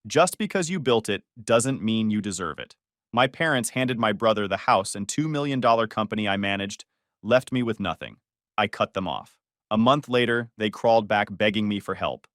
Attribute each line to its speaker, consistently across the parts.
Speaker 1: Just because you built it doesn't mean you deserve it. My parents handed my brother the house and $2 million company I managed, left me with nothing. I cut them off. A month later, they crawled back begging me for help.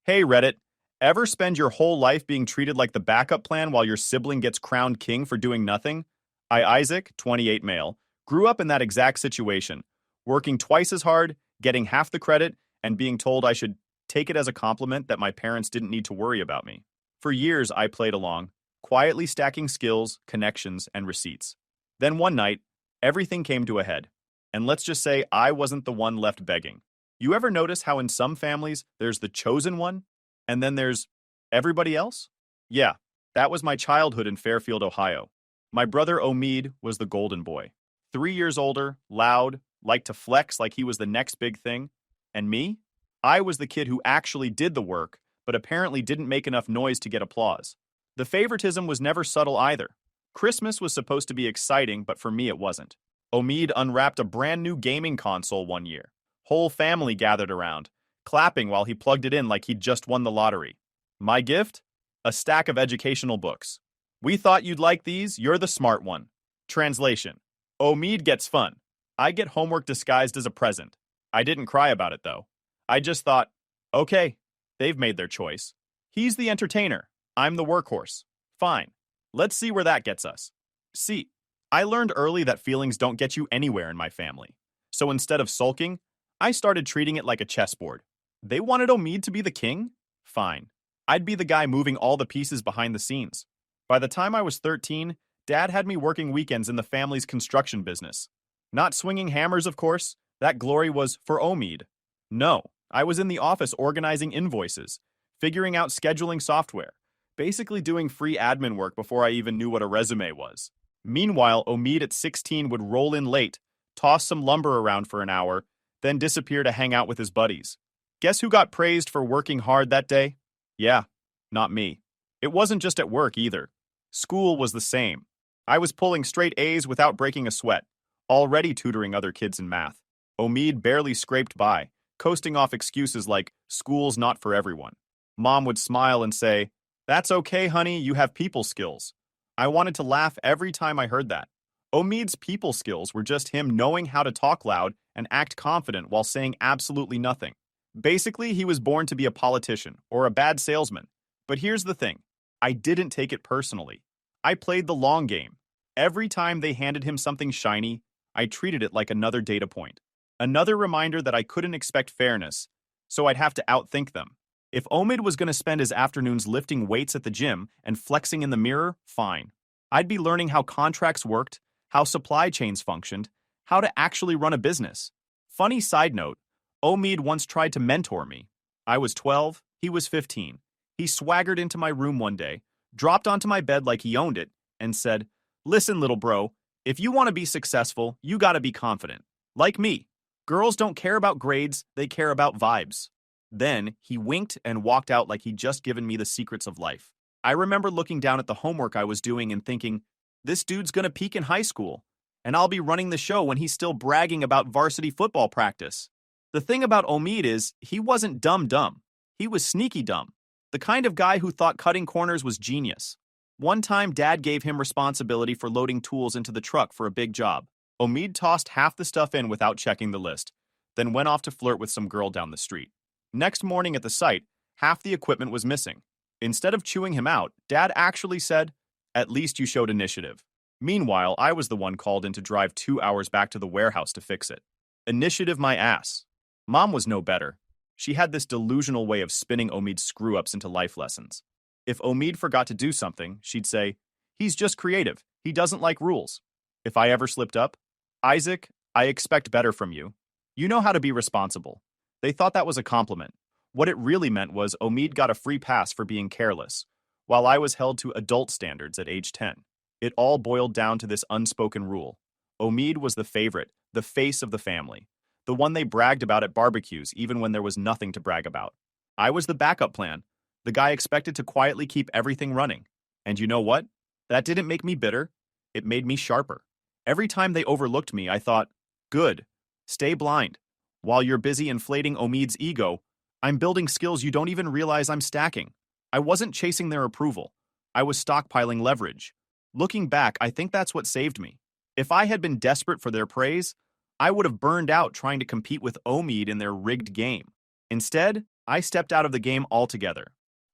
Speaker 1: Hey Reddit, ever spend your whole life being treated like the backup plan while your sibling gets crowned king for doing nothing? Isaac, 28 male, grew up in that exact situation, working twice as hard, getting half the credit, and being told I should take it as a compliment that my parents didn't need to worry about me. For years, I played along, quietly stacking skills, connections, and receipts. Then one night, everything came to a head. And let's just say I wasn't the one left begging. You ever notice how in some families there's the chosen one, and then there's everybody else? Yeah, that was my childhood in Fairfield, Ohio. My brother Omid was the golden boy. 3 years older, loud, liked to flex like he was the next big thing. And me? I was the kid who actually did the work, but apparently didn't make enough noise to get applause. The favoritism was never subtle either. Christmas was supposed to be exciting, but for me it wasn't. Omid unwrapped a brand new gaming console one year. Whole family gathered around, clapping while he plugged it in like he'd just won the lottery. My gift? A stack of educational books. We thought you'd like these, you're the smart one. Translation. Omid gets fun. I get homework disguised as a present. I didn't cry about it though. I just thought, okay, they've made their choice. He's the entertainer. I'm the workhorse. Fine. Let's see where that gets us. See, I learned early that feelings don't get you anywhere in my family. So instead of sulking, I started treating it like a chessboard. They wanted Omid to be the king? Fine. I'd be the guy moving all the pieces behind the scenes. By the time I was 13, Dad had me working weekends in the family's construction business. Not swinging hammers, of course. That glory was for Omid. No, I was in the office organizing invoices, figuring out scheduling software, basically doing free admin work before I even knew what a resume was. Meanwhile, Omid at 16 would roll in late, toss some lumber around for an hour, then disappear to hang out with his buddies. Guess who got praised for working hard that day? Yeah, not me. It wasn't just at work either. School was the same. I was pulling straight A's without breaking a sweat, already tutoring other kids in math. Omid barely scraped by, coasting off excuses like, school's not for everyone. Mom would smile and say, that's okay, honey, you have people skills. I wanted to laugh every time I heard that. Omid's people skills were just him knowing how to talk loud and act confident while saying absolutely nothing. Basically, he was born to be a politician or a bad salesman. But here's the thing. I didn't take it personally. I played the long game. Every time they handed him something shiny, I treated it like another data point. Another reminder that I couldn't expect fairness, so I'd have to outthink them. If Omid was going to spend his afternoons lifting weights at the gym and flexing in the mirror, fine. I'd be learning how contracts worked, how supply chains functioned, how to actually run a business. Funny side note, Omid once tried to mentor me. I was 12, he was 15. He swaggered into my room one day, dropped onto my bed like he owned it, and said, listen, little bro, if you want to be successful, you gotta be confident. Like me. Girls don't care about grades, they care about vibes. Then, he winked and walked out like he'd just given me the secrets of life. I remember looking down at the homework I was doing and thinking, this dude's gonna peak in high school, and I'll be running the show when he's still bragging about varsity football practice. The thing about Omid is, he wasn't dumb. He was sneaky dumb. The kind of guy who thought cutting corners was genius. One time, Dad gave him responsibility for loading tools into the truck for a big job. Omid tossed half the stuff in without checking the list, then went off to flirt with some girl down the street. Next morning at the site, half the equipment was missing. Instead of chewing him out, Dad actually said, at least you showed initiative. Meanwhile, I was the one called in to drive 2 hours back to the warehouse to fix it. Initiative my ass. Mom was no better. She had this delusional way of spinning Omid's screw-ups into life lessons. If Omid forgot to do something, she'd say, he's just creative. He doesn't like rules. If I ever slipped up, Isaac, I expect better from you. You know how to be responsible. They thought that was a compliment. What it really meant was Omid got a free pass for being careless, while I was held to adult standards at age 10. It all boiled down to this unspoken rule. Omid was the favorite, the face of the family, the one they bragged about at barbecues even when there was nothing to brag about. I was the backup plan, the guy expected to quietly keep everything running. And you know what? That didn't make me bitter. It made me sharper. Every time they overlooked me, I thought, good, stay blind. While you're busy inflating Omid's ego, I'm building skills you don't even realize I'm stacking. I wasn't chasing their approval. I was stockpiling leverage. Looking back, I think that's what saved me. If I had been desperate for their praise, I would have burned out trying to compete with Omid in their rigged game. Instead, I stepped out of the game altogether.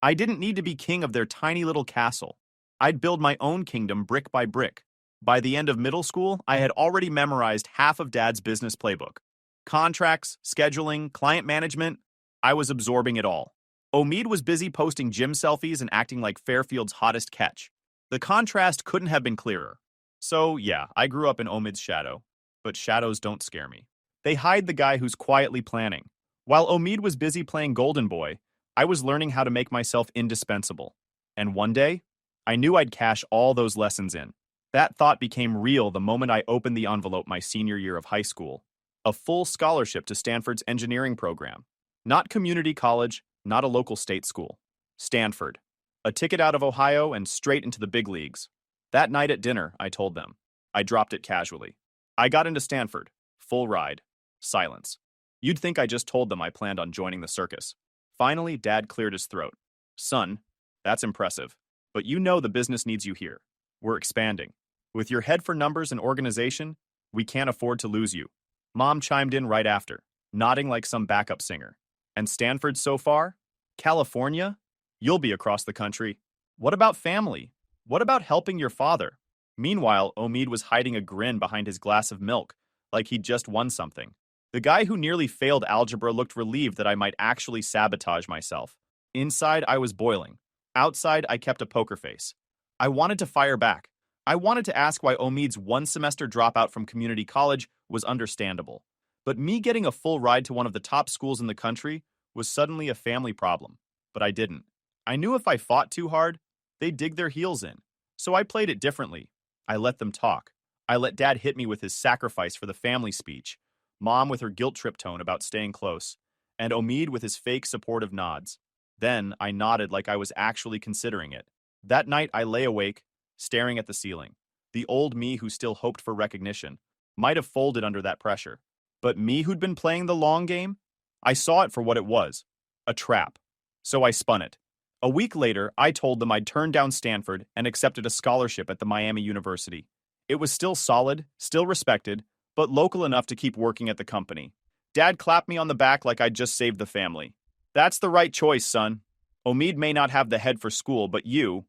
Speaker 1: I didn't need to be king of their tiny little castle. I'd build my own kingdom brick by brick. By the end of middle school, I had already memorized half of Dad's business playbook. Contracts, scheduling, client management, I was absorbing it all. Omid was busy posting gym selfies and acting like Fairfield's hottest catch. The contrast couldn't have been clearer. So, yeah, I grew up in Omid's shadow. But shadows don't scare me. They hide the guy who's quietly planning. While Omid was busy playing Golden Boy, I was learning how to make myself indispensable. And one day, I knew I'd cash all those lessons in. That thought became real the moment I opened the envelope my senior year of high school. A full scholarship to Stanford's engineering program. Not community college, not a local state school. Stanford. A ticket out of Ohio and straight into the big leagues. That night at dinner, I told them. I dropped it casually. I got into Stanford. Full ride. Silence. You'd think I just told them I planned on joining the circus. Finally, Dad cleared his throat. Son, that's impressive. But you know the business needs you here. We're expanding. With your head for numbers and organization, we can't afford to lose you. Mom chimed in right after, nodding like some backup singer. And Stanford so far? California? You'll be across the country. What about family? What about helping your father? Meanwhile, Omid was hiding a grin behind his glass of milk, like he'd just won something. The guy who nearly failed algebra looked relieved that I might actually sabotage myself. Inside, I was boiling. Outside, I kept a poker face. I wanted to fire back. I wanted to ask why Omid's one-semester dropout from community college was understandable. But me getting a full ride to one of the top schools in the country was suddenly a family problem. But I didn't. I knew if I fought too hard, they'd dig their heels in. So I played it differently. I let them talk. I let Dad hit me with his sacrifice for the family speech, Mom with her guilt trip tone about staying close, and Omid with his fake supportive nods. Then I nodded like I was actually considering it. That night I lay awake, staring at the ceiling. The old me who still hoped for recognition might have folded under that pressure. But me who'd been playing the long game? I saw it for what it was, a trap. So I spun it. A week later, I told them I'd turned down Stanford and accepted a scholarship at the Miami University. It was still solid, still respected, but local enough to keep working at the company. Dad clapped me on the back like I'd just saved the family. That's the right choice, son. Omid may not have the head for school, but you've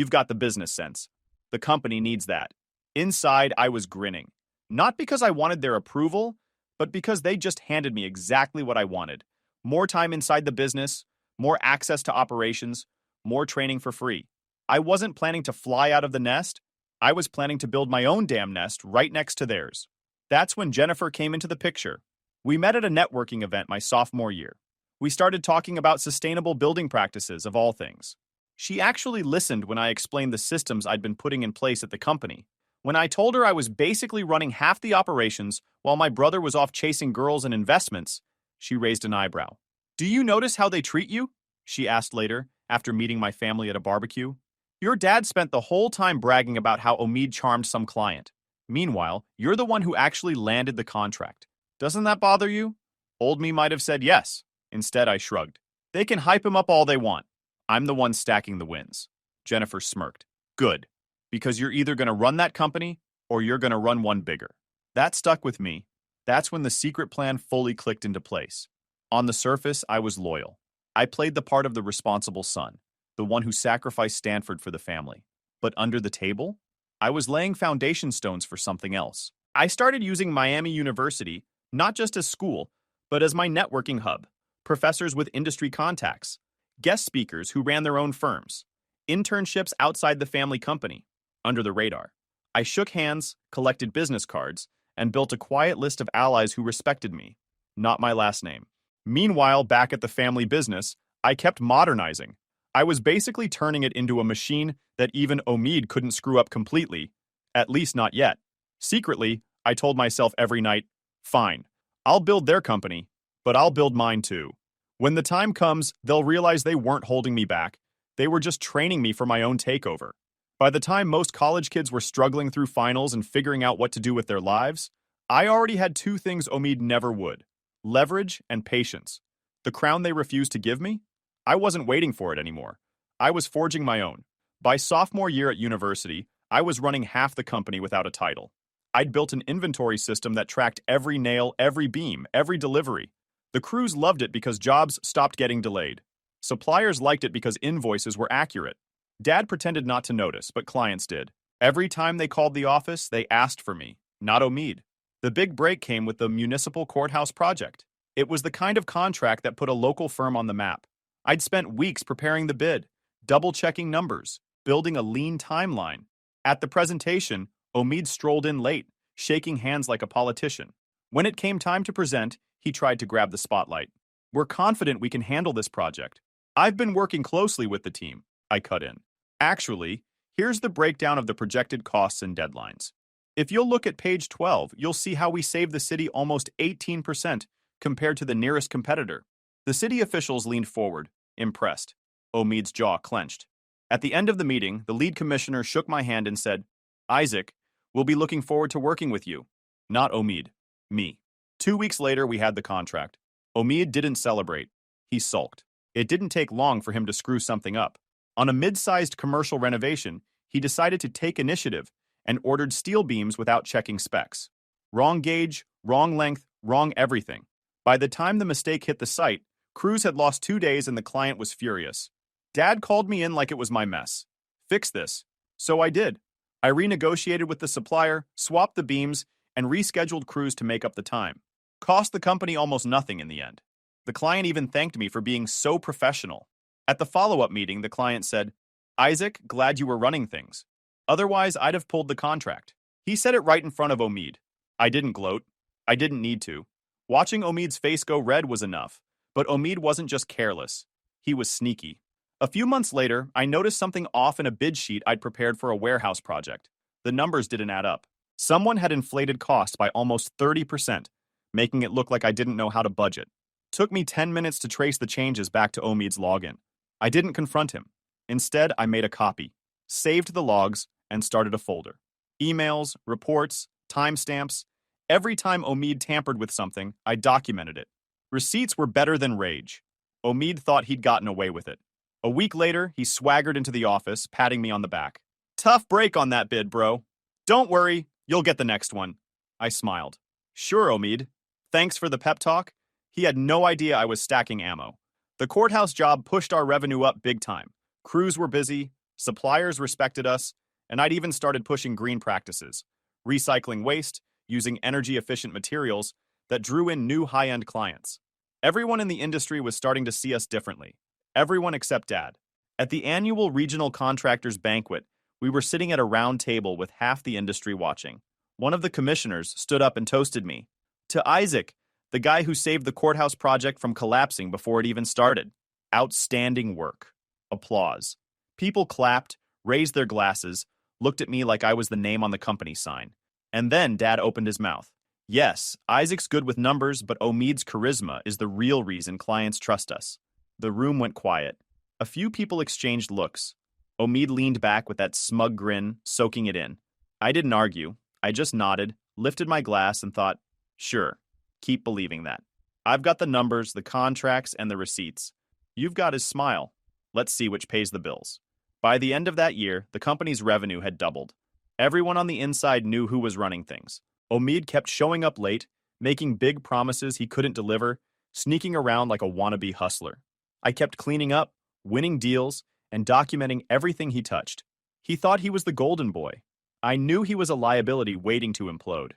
Speaker 1: got the business sense. The company needs that. Inside, I was grinning. Not because I wanted their approval, but because they just handed me exactly what I wanted. More time inside the business, more access to operations, more training for free. I wasn't planning to fly out of the nest. I was planning to build my own damn nest right next to theirs. That's when Jennifer came into the picture. We met at a networking event my sophomore year. We started talking about sustainable building practices, of all things. She actually listened when I explained the systems I'd been putting in place at the company. When I told her I was basically running half the operations while my brother was off chasing girls and investments, she raised an eyebrow. Do you notice how they treat you? She asked later, after meeting my family at a barbecue. Your dad spent the whole time bragging about how Omid charmed some client. Meanwhile, you're the one who actually landed the contract. Doesn't that bother you? Old me might have said yes. Instead, I shrugged. They can hype him up all they want. I'm the one stacking the wins. Jennifer smirked. Good. Because you're either going to run that company or you're going to run one bigger. That stuck with me. That's when the secret plan fully clicked into place. On the surface, I was loyal. I played the part of the responsible son, the one who sacrificed Stanford for the family. But under the table, I was laying foundation stones for something else. I started using Miami University not just as school, but as my networking hub. Professors with industry contacts, guest speakers who ran their own firms, internships outside the family company, under the radar. I shook hands, collected business cards, and built a quiet list of allies who respected me, not my last name. Meanwhile, back at the family business, I kept modernizing. I was basically turning it into a machine that even Omid couldn't screw up completely, at least not yet. Secretly, I told myself every night, fine, I'll build their company, but I'll build mine too. When the time comes, they'll realize they weren't holding me back. They were just training me for my own takeover. By the time most college kids were struggling through finals and figuring out what to do with their lives, I already had two things Omid never would: leverage and patience. The crown they refused to give me? I wasn't waiting for it anymore. I was forging my own. By sophomore year at university, I was running half the company without a title. I'd built an inventory system that tracked every nail, every beam, every delivery. The crews loved it because jobs stopped getting delayed. Suppliers liked it because invoices were accurate. Dad pretended not to notice, but clients did. Every time they called the office, they asked for me, not Omid. The big break came with the municipal courthouse project. It was the kind of contract that put a local firm on the map. I'd spent weeks preparing the bid, double-checking numbers, building a lean timeline. At the presentation, Omid strolled in late, shaking hands like a politician. When it came time to present, he tried to grab the spotlight. "We're confident we can handle this project. I've been working closely with the team," I cut in. "Actually, here's the breakdown of the projected costs and deadlines. If you'll look at page 12, you'll see how we saved the city almost 18% compared to the nearest competitor." The city officials leaned forward, impressed. Omid's jaw clenched. At the end of the meeting, the lead commissioner shook my hand and said, "Isaac, we'll be looking forward to working with you." Not Omid. Me. 2 weeks later, we had the contract. Omid didn't celebrate. He sulked. It didn't take long for him to screw something up. On a mid-sized commercial renovation, he decided to take initiative and ordered steel beams without checking specs. Wrong gauge, wrong length, wrong everything. By the time the mistake hit the site, crews had lost 2 days and the client was furious. Dad called me in like it was my mess. "Fix this." So I did. I renegotiated with the supplier, swapped the beams, and rescheduled crews to make up the time. Cost the company almost nothing in the end. The client even thanked me for being so professional. At the follow-up meeting, the client said, "Isaac, glad you were running things. Otherwise, I'd have pulled the contract." He said it right in front of Omid. I didn't gloat. I didn't need to. Watching Omid's face go red was enough. But Omid wasn't just careless. He was sneaky. A few months later, I noticed something off in a bid sheet I'd prepared for a warehouse project. The numbers didn't add up. Someone had inflated costs by almost 30%, making it look like I didn't know how to budget. Took me 10 minutes to trace the changes back to Omid's login. I didn't confront him. Instead, I made a copy, saved the logs, and started a folder. Emails, reports, timestamps. Every time Omid tampered with something, I documented it. Receipts were better than rage. Omid thought he'd gotten away with it. A week later, he swaggered into the office, patting me on the back. "Tough break on that bid, bro. Don't worry, you'll get the next one." I smiled. "Sure, Omid. Thanks for the pep talk." He had no idea I was stacking ammo. The courthouse job pushed our revenue up big time. Crews were busy, suppliers respected us, and I'd even started pushing green practices, recycling waste, using energy-efficient materials that drew in new high-end clients. Everyone in the industry was starting to see us differently. Everyone except Dad. At the annual regional contractors banquet, we were sitting at a round table with half the industry watching. One of the commissioners stood up and toasted me. "To Isaac, the guy who saved the courthouse project from collapsing before it even started. Outstanding work." Applause. People clapped, raised their glasses, looked at me like I was the name on the company sign. And then Dad opened his mouth. "Yes, Isaac's good with numbers, but Omid's charisma is the real reason clients trust us." The room went quiet. A few people exchanged looks. Omid leaned back with that smug grin, soaking it in. I didn't argue. I just nodded, lifted my glass, and thought, "Sure, keep believing that. I've got the numbers, the contracts, and the receipts. You've got his smile. Let's see which pays the bills." By the end of that year, the company's revenue had doubled. Everyone on the inside knew who was running things. Omid kept showing up late, making big promises he couldn't deliver, sneaking around like a wannabe hustler. I kept cleaning up, winning deals, and documenting everything he touched. He thought he was the golden boy. I knew he was a liability waiting to implode.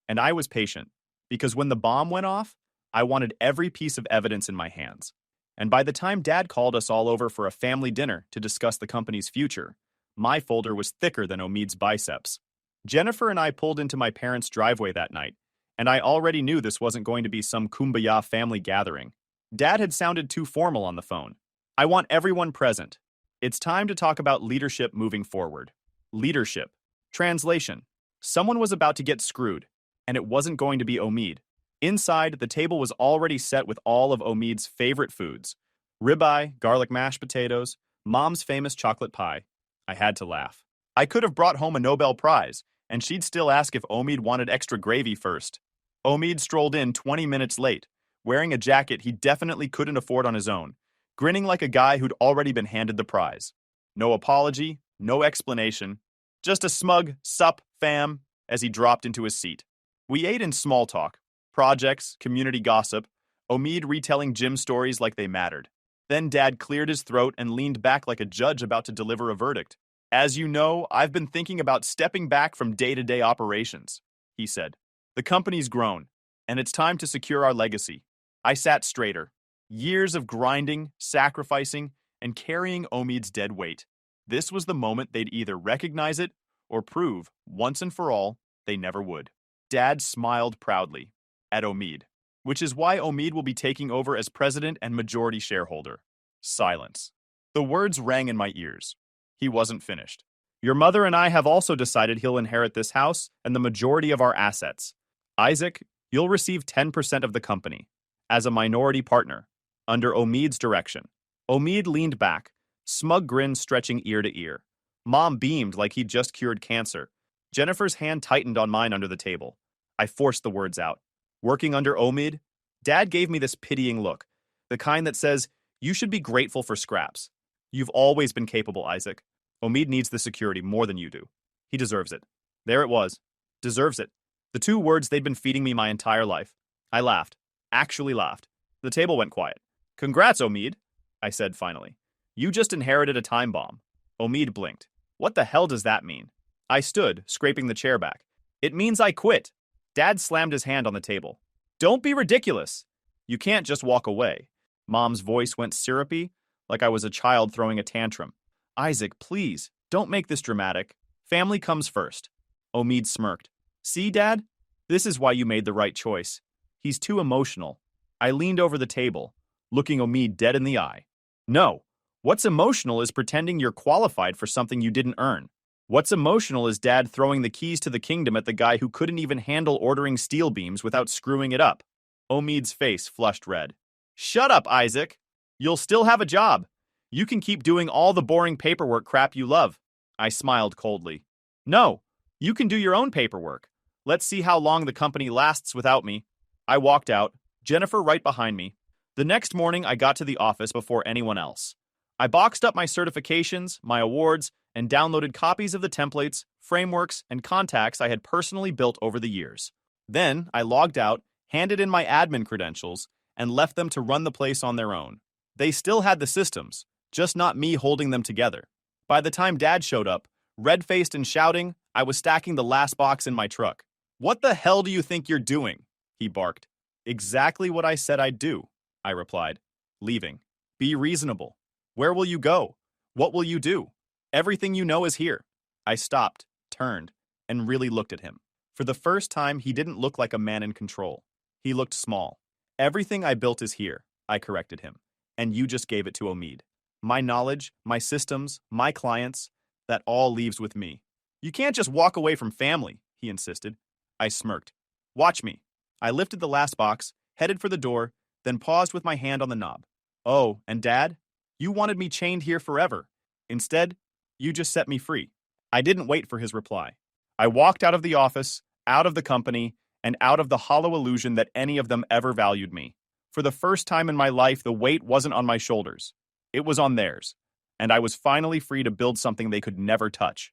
Speaker 1: And I was patient, because when the bomb went off, I wanted every piece of evidence in my hands. And by the time Dad called us all over for a family dinner to discuss the company's future, my folder was thicker than Omid's biceps. Jennifer and I pulled into my parents' driveway that night, and I already knew this wasn't going to be some kumbaya family gathering. Dad had sounded too formal on the phone. "I want everyone present. It's time to talk about leadership moving forward." Leadership. Translation. Someone was about to get screwed, and it wasn't going to be Omid. Inside, the table was already set with all of Omid's favorite foods. Ribeye, garlic mashed potatoes, Mom's famous chocolate pie. I had to laugh. I could have brought home a Nobel Prize, and she'd still ask if Omid wanted extra gravy first. Omid strolled in 20 minutes late, wearing a jacket he definitely couldn't afford on his own, grinning like a guy who'd already been handed the prize. No apology, no explanation, just a smug "sup, fam" as he dropped into his seat. We ate in small talk, projects, community gossip, Omid retelling Jim stories like they mattered. Then Dad cleared his throat and leaned back like a judge about to deliver a verdict. As you know, I've been thinking about stepping back from day-to-day operations, he said. The company's grown, and it's time to secure our legacy. I sat straighter. Years of grinding, sacrificing, and carrying Omid's dead weight. This was the moment they'd either recognize it or prove, once and for all, they never would. Dad smiled proudly at Omid, which is why Omid will be taking over as president and majority shareholder. Silence. The words rang in my ears. He wasn't finished. Your mother and I have also decided he'll inherit this house and the majority of our assets. Isaac, you'll receive 10% of the company, as a minority partner, under Omid's direction. Omid leaned back, smug grin stretching ear to ear. Mom beamed like he'd just cured cancer. Jennifer's hand tightened on mine under the table. I forced the words out. Working under Omid? Dad gave me this pitying look, the kind that says, you should be grateful for scraps. You've always been capable, Isaac. Omid needs the security more than you do. He deserves it. There it was. Deserves it. The two words they'd been feeding me my entire life. I laughed. Actually laughed. The table went quiet. Congrats, Omid, I said finally. You just inherited a time bomb. Omid blinked. What the hell does that mean? I stood, scraping the chair back. It means I quit. Dad slammed his hand on the table. Don't be ridiculous. You can't just walk away. Mom's voice went syrupy, like I was a child throwing a tantrum. Isaac, please, don't make this dramatic. Family comes first. Omid smirked. See, Dad? This is why you made the right choice. He's too emotional. I leaned over the table, looking Omid dead in the eye. No. What's emotional is pretending you're qualified for something you didn't earn. What's emotional is Dad throwing the keys to the kingdom at the guy who couldn't even handle ordering steel beams without screwing it up. Omid's face flushed red. Shut up, Isaac. You'll still have a job. You can keep doing all the boring paperwork crap you love. I smiled coldly. No, you can do your own paperwork. Let's see how long the company lasts without me. I walked out, Jennifer right behind me. The next morning, I got to the office before anyone else. I boxed up my certifications, my awards, and downloaded copies of the templates, frameworks, and contacts I had personally built over the years. Then, I logged out, handed in my admin credentials, and left them to run the place on their own. They still had the systems, just not me holding them together. By the time Dad showed up, red-faced and shouting, I was stacking the last box in my truck. What the hell do you think you're doing? He barked. Exactly what I said I'd do, I replied. Leaving. Be reasonable. Where will you go? What will you do? Everything you know is here. I stopped, turned, and really looked at him. For the first time, he didn't look like a man in control. He looked small. Everything I built is here, I corrected him. And you just gave it to Omid. My knowledge, my systems, my clients, that all leaves with me. You can't just walk away from family, he insisted. I smirked. Watch me. I lifted the last box, headed for the door, then paused with my hand on the knob. Oh, and Dad? You wanted me chained here forever. Instead, you just set me free. I didn't wait for his reply. I walked out of the office, out of the company, and out of the hollow illusion that any of them ever valued me. For the first time in my life, the weight wasn't on my shoulders. It was on theirs, and I was finally free to build something they could never touch.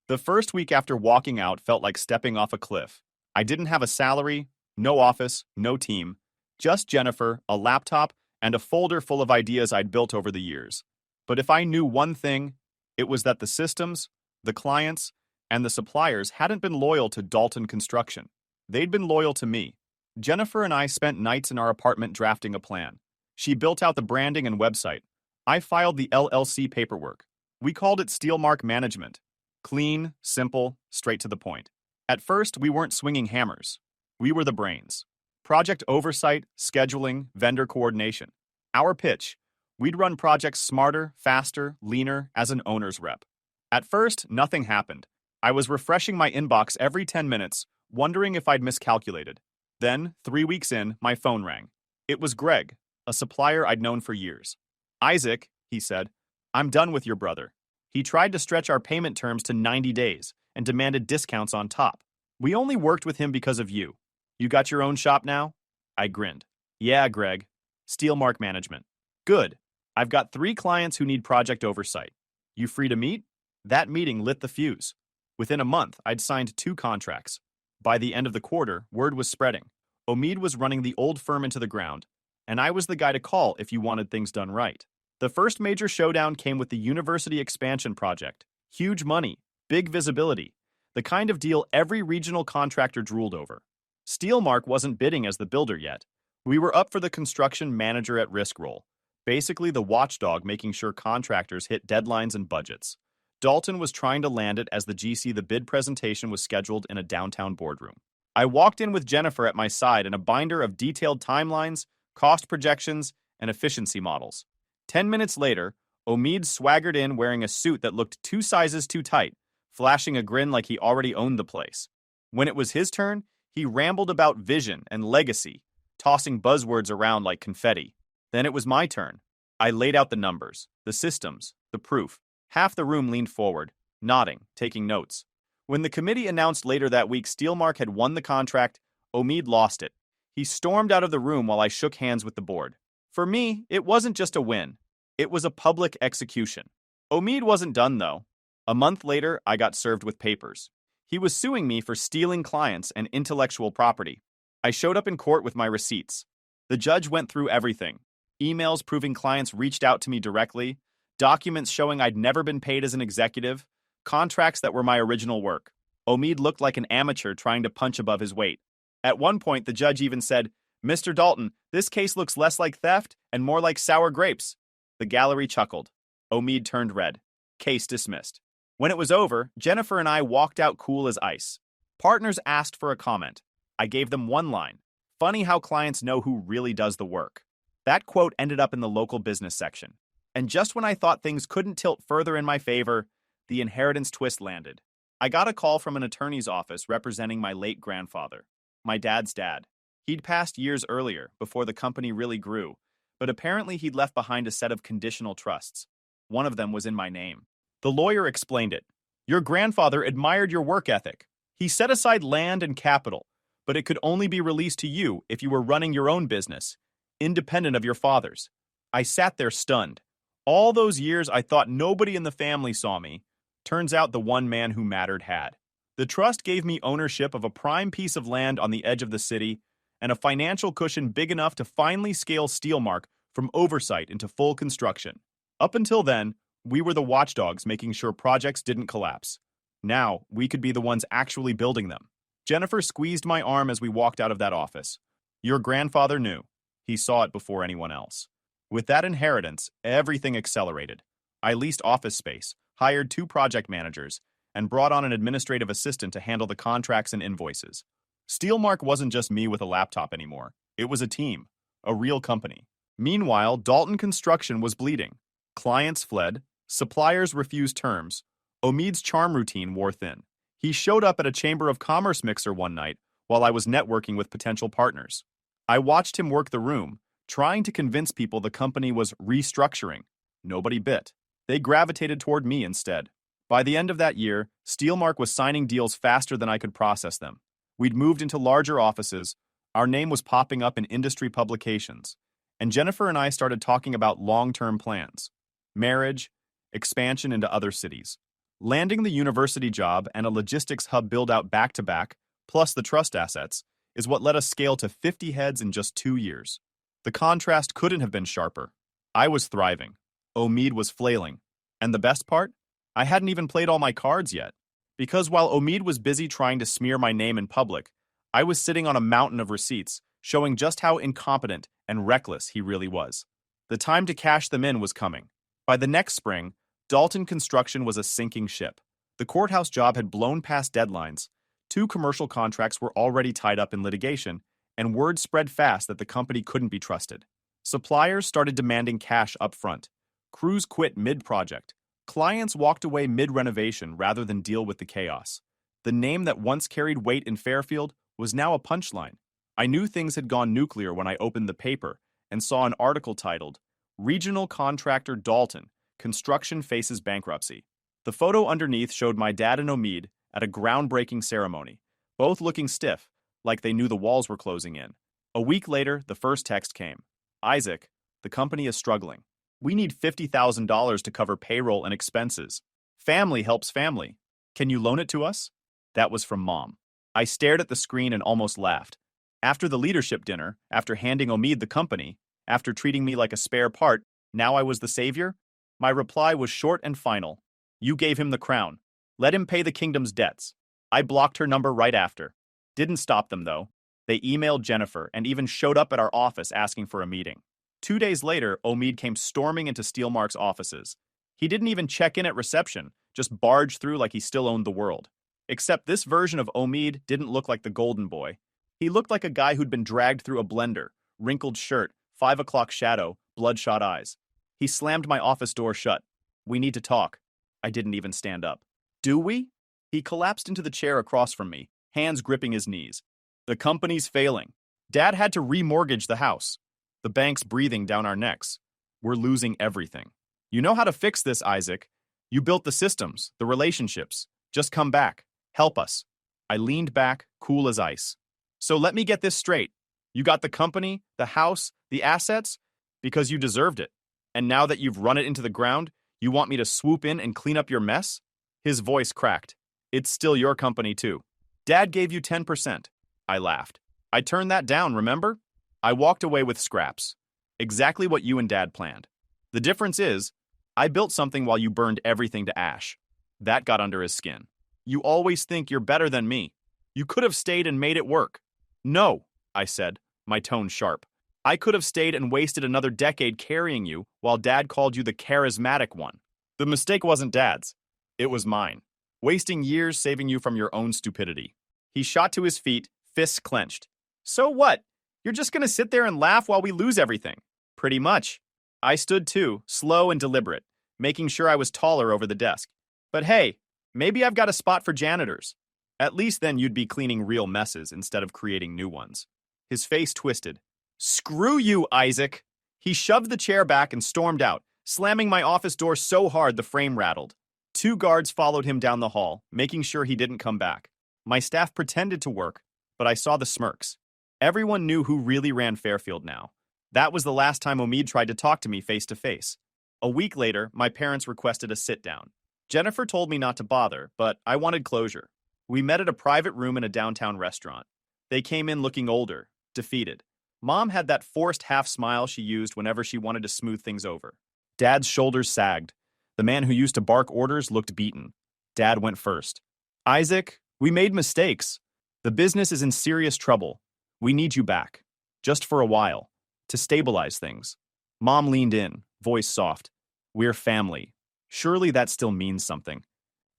Speaker 1: The first week after walking out felt like stepping off a cliff. I didn't have a salary, no office, no team, just Jennifer, a laptop, and a folder full of ideas I'd built over the years. But if I knew one thing, it was that the systems, the clients, and the suppliers hadn't been loyal to Dalton Construction. They'd been loyal to me. Jennifer and I spent nights in our apartment drafting a plan. She built out the branding and website. I filed the LLC paperwork. We called it Steelmark Management. Clean, simple, straight to the point. At first, we weren't swinging hammers. We were the brains. Project oversight, scheduling, vendor coordination. Our pitch: we'd run projects smarter, faster, leaner as an owner's rep. At first, nothing happened. I was refreshing my inbox every 10 minutes, wondering if I'd miscalculated. Then, 3 weeks in, my phone rang. It was Greg, a supplier I'd known for years. Isaac, he said, I'm done with your brother. He tried to stretch our payment terms to 90 days and demanded discounts on top. We only worked with him because of you. You got your own shop now? I grinned. Yeah, Greg. Steelmark Management. Good. I've got 3 clients who need project oversight. You free to meet? That meeting lit the fuse. Within a month, I'd signed 2 contracts. By the end of the quarter, word was spreading. Omid was running the old firm into the ground, and I was the guy to call if you wanted things done right. The first major showdown came with the university expansion project. Huge money, big visibility, the kind of deal every regional contractor drooled over. Steelmark wasn't bidding as the builder yet. We were up for the construction manager at risk role, basically the watchdog making sure contractors hit deadlines and budgets. Dalton was trying to land it as the GC. The bid presentation was scheduled in a downtown boardroom. I walked in with Jennifer at my side and a binder of detailed timelines, cost projections, and efficiency models. 10 minutes later, Omid swaggered in wearing a suit that looked 2 sizes too tight, flashing a grin like he already owned the place. When it was his turn, he rambled about vision and legacy, tossing buzzwords around like confetti. Then it was my turn. I laid out the numbers, the systems, the proof. Half the room leaned forward, nodding, taking notes. When the committee announced later that week Steelmark had won the contract, Omid lost it. He stormed out of the room while I shook hands with the board. For me, it wasn't just a win. It was a public execution. Omid wasn't done, though. A month later, I got served with papers. He was suing me for stealing clients and intellectual property. I showed up in court with my receipts. The judge went through everything. Emails proving clients reached out to me directly, documents showing I'd never been paid as an executive, contracts that were my original work. Omid looked like an amateur trying to punch above his weight. At one point, the judge even said, "Mr. Dalton, this case looks less like theft and more like sour grapes." The gallery chuckled. Omid turned red. Case dismissed. When it was over, Jennifer and I walked out cool as ice. Partners asked for a comment. I gave them one line. Funny how clients know who really does the work. That quote ended up in the local business section. And just when I thought things couldn't tilt further in my favor, the inheritance twist landed. I got a call from an attorney's office representing my late grandfather, my dad's dad. He'd passed years earlier, before the company really grew, but apparently he'd left behind a set of conditional trusts. One of them was in my name. The lawyer explained it. Your grandfather admired your work ethic. He set aside land and capital, but it could only be released to you if you were running your own business, independent of your father's. I sat there stunned. All those years I thought nobody in the family saw me. Turns out the one man who mattered had. The trust gave me ownership of a prime piece of land on the edge of the city and a financial cushion big enough to finally scale Steelmark from oversight into full construction. Up until then, we were the watchdogs making sure projects didn't collapse. Now, we could be the ones actually building them. Jennifer squeezed my arm as we walked out of that office. Your grandfather knew. He saw it before anyone else. With that inheritance, everything accelerated. I leased office space, hired 2 project managers, and brought on an administrative assistant to handle the contracts and invoices. Steelmark wasn't just me with a laptop anymore. It was a team, a real company. Meanwhile, Dalton Construction was bleeding. Clients fled, suppliers refused terms. Omid's charm routine wore thin. He showed up at a Chamber of Commerce mixer one night while I was networking with potential partners. I watched him work the room, trying to convince people the company was restructuring. Nobody bit. They gravitated toward me instead. By the end of that year, Steelmark was signing deals faster than I could process them. We'd moved into larger offices, our name was popping up in industry publications, and Jennifer and I started talking about long-term plans. Marriage, expansion into other cities. Landing the university job and a logistics hub build-out back-to-back, plus the trust assets, is what let us scale to 50 heads in just 2 years. The contrast couldn't have been sharper. I was thriving. Omid was flailing. And the best part? I hadn't even played all my cards yet. Because while Omid was busy trying to smear my name in public, I was sitting on a mountain of receipts, showing just how incompetent and reckless he really was. The time to cash them in was coming. By the next spring, Dalton Construction was a sinking ship. The courthouse job had blown past deadlines, 2 commercial contracts were already tied up in litigation, and word spread fast that the company couldn't be trusted. Suppliers started demanding cash up front. Crews quit mid-project. Clients walked away mid-renovation rather than deal with the chaos. The name that once carried weight in Fairfield was now a punchline. I knew things had gone nuclear when I opened the paper and saw an article titled, Regional Contractor Dalton, Construction Faces Bankruptcy. The photo underneath showed my dad and Omid at a groundbreaking ceremony, both looking stiff, like they knew the walls were closing in. A week later, the first text came. Isaac, the company is struggling. We need $50,000 to cover payroll and expenses. Family helps family. Can you loan it to us? That was from Mom. I stared at the screen and almost laughed. After the leadership dinner, after handing Omid the company, after treating me like a spare part, now I was the savior? My reply was short and final. You gave him the crown. Let him pay the kingdom's debts. I blocked her number right after. Didn't stop them, though. They emailed Jennifer and even showed up at our office asking for a meeting. 2 days later, Omid came storming into Steelmark's offices. He didn't even check in at reception, just barged through like he still owned the world. Except this version of Omid didn't look like the golden boy. He looked like a guy who'd been dragged through a blender, wrinkled shirt, 5 o'clock shadow, bloodshot eyes. He slammed my office door shut. We need to talk. I didn't even stand up. Do we? He collapsed into the chair across from me, hands gripping his knees. The company's failing. Dad had to remortgage the house. The bank's breathing down our necks. We're losing everything. You know how to fix this, Isaac. You built the systems, the relationships. Just come back. Help us. I leaned back, cool as ice. So let me get this straight. You got the company, the house, the assets, because you deserved it. And now that you've run it into the ground, you want me to swoop in and clean up your mess? His voice cracked. It's still your company, too. Dad gave you 10%. I laughed. I turned that down, remember? I walked away with scraps. Exactly what you and Dad planned. The difference is, I built something while you burned everything to ash. That got under his skin. You always think you're better than me. You could have stayed and made it work. No, I said, my tone sharp. I could have stayed and wasted another decade carrying you while Dad called you the charismatic one. The mistake wasn't Dad's. It was mine. Wasting years saving you from your own stupidity. He shot to his feet, fists clenched. So what? You're just gonna sit there and laugh while we lose everything. Pretty much. I stood too, slow and deliberate, making sure I was taller over the desk. But hey, maybe I've got a spot for janitors. At least then you'd be cleaning real messes instead of creating new ones. His face twisted. Screw you, Isaac! He shoved the chair back and stormed out, slamming my office door so hard the frame rattled. 2 guards followed him down the hall, making sure he didn't come back. My staff pretended to work, but I saw the smirks. Everyone knew who really ran Fairfield now. That was the last time Omid tried to talk to me face to face. A week later, my parents requested a sit-down. Jennifer told me not to bother, but I wanted closure. We met at a private room in a downtown restaurant. They came in looking older, defeated. Mom had that forced half-smile she used whenever she wanted to smooth things over. Dad's shoulders sagged. The man who used to bark orders looked beaten. Dad went first. Isaac, we made mistakes. The business is in serious trouble. We need you back. Just for a while. To stabilize things. Mom leaned in, voice soft. We're family. Surely that still means something.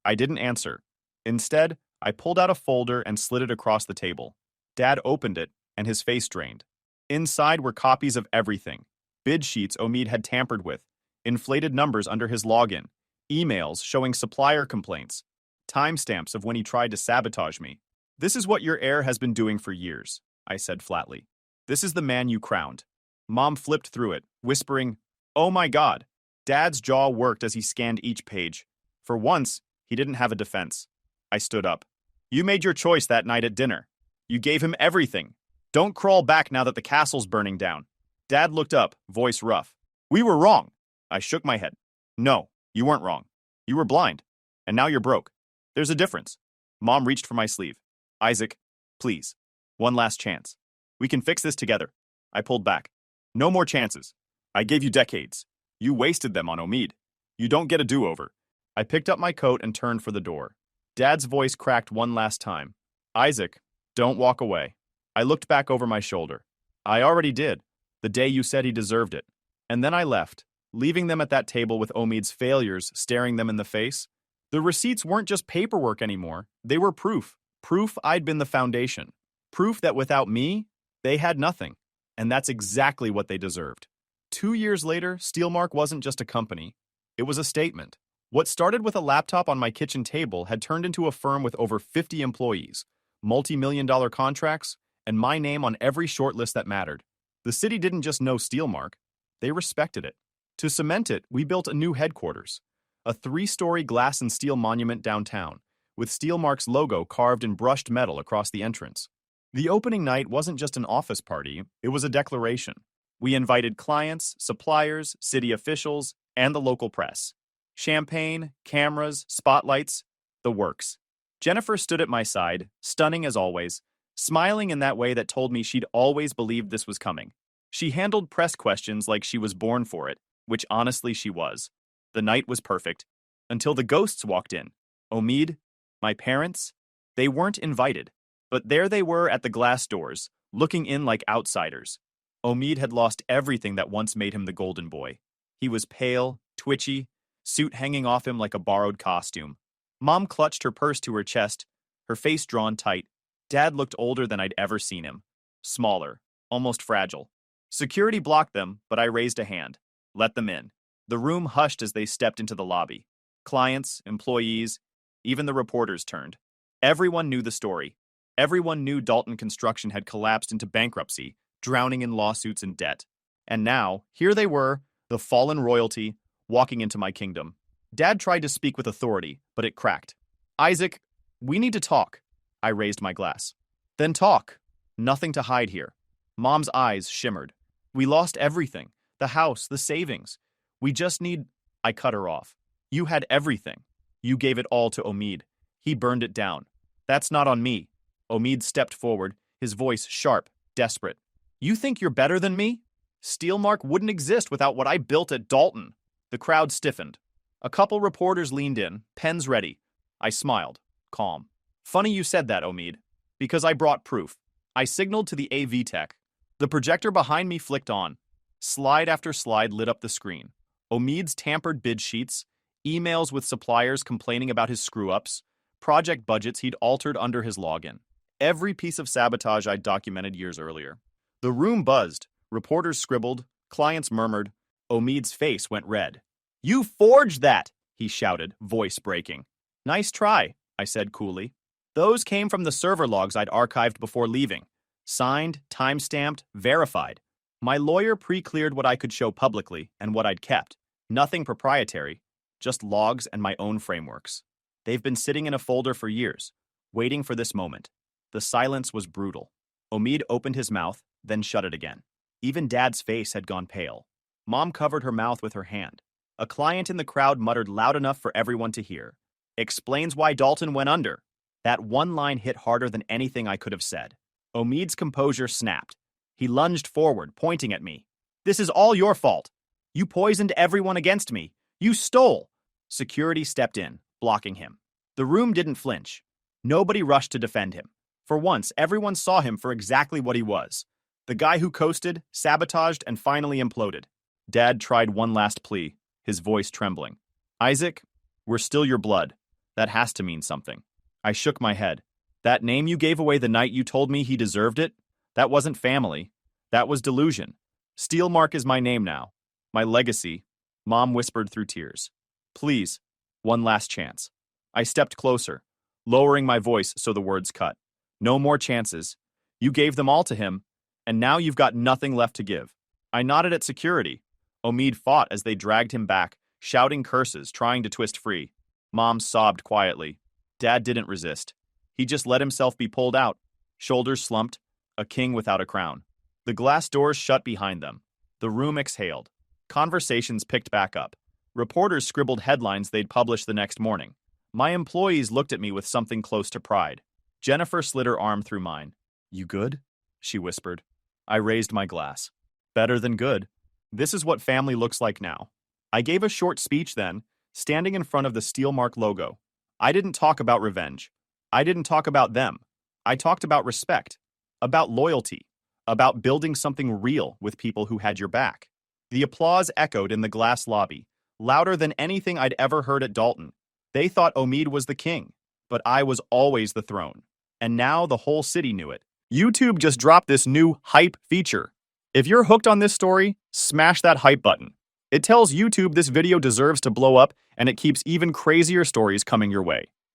Speaker 1: I didn't answer. Instead, I pulled out a folder and slid it across the table. Dad opened it, and his face drained. Inside were copies of everything. Bid sheets Omid had tampered with, inflated numbers under his login, emails showing supplier complaints, timestamps of when he tried to sabotage me. This is what your heir has been doing for years, I said flatly. This is the man you crowned. Mom flipped through it, whispering, Oh my God. Dad's jaw worked as he scanned each page. For once, he didn't have a defense. I stood up. You made your choice that night at dinner. You gave him everything. Don't crawl back now that the castle's burning down. Dad looked up, voice rough. We were wrong. I shook my head. No, you weren't wrong. You were blind. And now you're broke. There's a difference. Mom reached for my sleeve. Isaac, please. One last chance. We can fix this together. I pulled back. No more chances. I gave you decades. You wasted them on Omid. You don't get a do-over. I picked up my coat and turned for the door. Dad's voice cracked one last time. Isaac, don't walk away. I looked back over my shoulder. I already did, the day you said he deserved it. And then I left, leaving them at that table with Omid's failures staring them in the face. The receipts weren't just paperwork anymore. They were proof. Proof I'd been the foundation. Proof that without me, they had nothing. And that's exactly what they deserved. 2 years later, Steelmark wasn't just a company. It was a statement. What started with a laptop on my kitchen table had turned into a firm with over 50 employees, multi-million-dollar contracts, and my name on every shortlist that mattered. The city didn't just know Steelmark. They respected it. To cement it, we built a new headquarters, a 3-story glass and steel monument downtown, with Steelmark's logo carved in brushed metal across the entrance. The opening night wasn't just an office party, it was a declaration. We invited clients, suppliers, city officials, and the local press. Champagne, cameras, spotlights, the works. Jennifer stood at my side, stunning as always, smiling in that way that told me she'd always believed this was coming. She handled press questions like she was born for it, which honestly she was. The night was perfect, until the ghosts walked in. Omid, my parents, they weren't invited, but there they were at the glass doors, looking in like outsiders. Omid had lost everything that once made him the golden boy. He was pale, twitchy, suit hanging off him like a borrowed costume. Mom clutched her purse to her chest, her face drawn tight. Dad looked older than I'd ever seen him. Smaller, almost fragile. Security blocked them, but I raised a hand. Let them in. The room hushed as they stepped into the lobby. Clients, employees, even the reporters turned. Everyone knew the story. Everyone knew Dalton Construction had collapsed into bankruptcy, drowning in lawsuits and debt. And now, here they were, the fallen royalty, walking into my kingdom. Dad tried to speak with authority, but it cracked. Isaac, we need to talk. I raised my glass. Then talk. Nothing to hide here. Mom's eyes shimmered. We lost everything. The house, the savings. We just need... I cut her off. You had everything. You gave it all to Omid. He burned it down. That's not on me. Omid stepped forward, his voice sharp, desperate. You think you're better than me? Steelmark wouldn't exist without what I built at Dalton. The crowd stiffened. A couple reporters leaned in, pens ready. I smiled, calm. Funny you said that, Omid, because I brought proof. I signaled to the AV tech. The projector behind me flicked on. Slide after slide lit up the screen. Omid's tampered bid sheets, emails with suppliers complaining about his screw-ups, project budgets he'd altered under his login. Every piece of sabotage I'd documented years earlier. The room buzzed. Reporters scribbled. Clients murmured. Omid's face went red. You forged that, he shouted, voice breaking. Nice try, I said coolly. Those came from the server logs I'd archived before leaving. Signed, time-stamped, verified. My lawyer pre-cleared what I could show publicly and what I'd kept. Nothing proprietary, just logs and my own frameworks. They've been sitting in a folder for years, waiting for this moment. The silence was brutal. Omid opened his mouth, then shut it again. Even Dad's face had gone pale. Mom covered her mouth with her hand. A client in the crowd muttered loud enough for everyone to hear. Explains why Dalton went under. That one line hit harder than anything I could have said. Omid's composure snapped. He lunged forward, pointing at me. This is all your fault. You poisoned everyone against me. You stole. Security stepped in, blocking him. The room didn't flinch. Nobody rushed to defend him. For once, everyone saw him for exactly what he was. The guy who coasted, sabotaged, and finally imploded. Dad tried one last plea, his voice trembling. Isaac, we're still your blood. That has to mean something. I shook my head. That name you gave away the night you told me he deserved it? That wasn't family. That was delusion. Steelmark is my name now. My legacy, Mom whispered through tears. Please, one last chance. I stepped closer, lowering my voice so the words cut. No more chances. You gave them all to him, and now you've got nothing left to give. I nodded at security. Omid fought as they dragged him back, shouting curses, trying to twist free. Mom sobbed quietly. Dad didn't resist. He just let himself be pulled out, shoulders slumped, a king without a crown. The glass doors shut behind them. The room exhaled. Conversations picked back up. Reporters scribbled headlines they'd publish the next morning. My employees looked at me with something close to pride. Jennifer slid her arm through mine. You good? She whispered. I raised my glass. Better than good. This is what family looks like now. I gave a short speech then, standing in front of the Steelmark logo. I didn't talk about revenge. I didn't talk about them. I talked about respect, about loyalty, about building something real with people who had your back. The applause echoed in the glass lobby, louder than anything I'd ever heard at Dalton. They thought Omid was the king, but I was always the throne. And now the whole city knew it. YouTube just dropped this new hype feature. If you're hooked on this story, smash that hype button. It tells YouTube this video deserves to blow up, and it keeps even crazier stories coming your way.